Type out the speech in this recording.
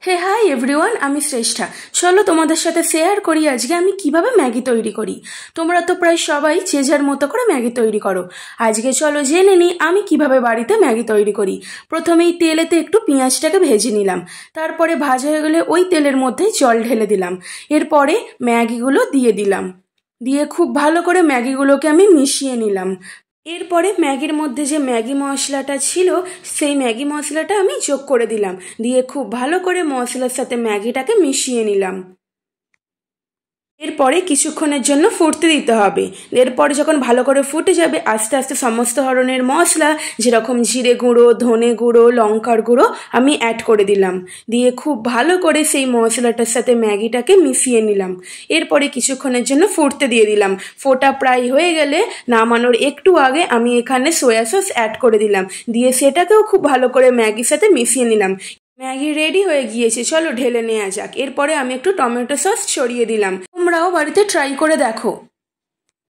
হে hi everyone, আমি শ্রেষ্ঠা। চলো তোমাদের সাথে শেয়ার করি আজকে আমি কিভাবে ম্যাগি তৈরি করি। তোমরা তো প্রায় সবাই যে যার মতো করে ম্যাগি তৈরি করো। আজকে চলো জেনে নিই আমি কিভাবে বাড়িতে ম্যাগি তৈরি করি। প্রথমেই তেলেতে একটু পেঁয়াজটাকে ভেজে নিলাম, তারপরে ভাজা হয়ে গেলে ওই তেলের মধ্যে জল ঢেলে দিলাম। এরপরে ম্যাগিগুলো দিয়ে দিলাম, দিয়ে খুব ভালো করে ম্যাগিগুলোকে আমি মিশিয়ে নিলাম। এরপরে ম্যাগির মধ্যে যে ম্যাগি মশলাটা ছিল সেই ম্যাগি মশলাটা আমি যোগ করে দিলাম, দিয়ে খুব ভালো করে মশলার সাথে ম্যাগিটাকে মিশিয়ে নিলাম। এরপরে কিছুক্ষণের জন্য ফুটতে দিতে হবে। এরপরে যখন ভালো করে ফুটে যাবে আস্তে আস্তে সমস্ত ধরনের মশলা যেরকম জিরে গুঁড়ো, ধনে গুঁড়ো, লঙ্কার গুঁড়ো আমি অ্যাড করে দিলাম, দিয়ে খুব ভালো করে সেই মশলাটার সাথে ম্যাগিটাকে মিশিয়ে নিলাম। এরপরে কিছুক্ষণের জন্য ফুটতে দিয়ে দিলাম। ফোটা প্রায় হয়ে গেলে নামানোর একটু আগে আমি এখানে সয়া সস অ্যাড করে দিলাম, দিয়ে সেটাকেও খুব ভালো করে ম্যাগির সাথে মিশিয়ে নিলাম। ম্যাগি রেডি হয়ে গিয়েছে, চলো ঢেলে নেওয়া যাক। এরপরে আমি একটু টমেটো সস ছড়িয়ে দিলাম। তোমরাও বাড়িতে ট্রাই করে দেখো।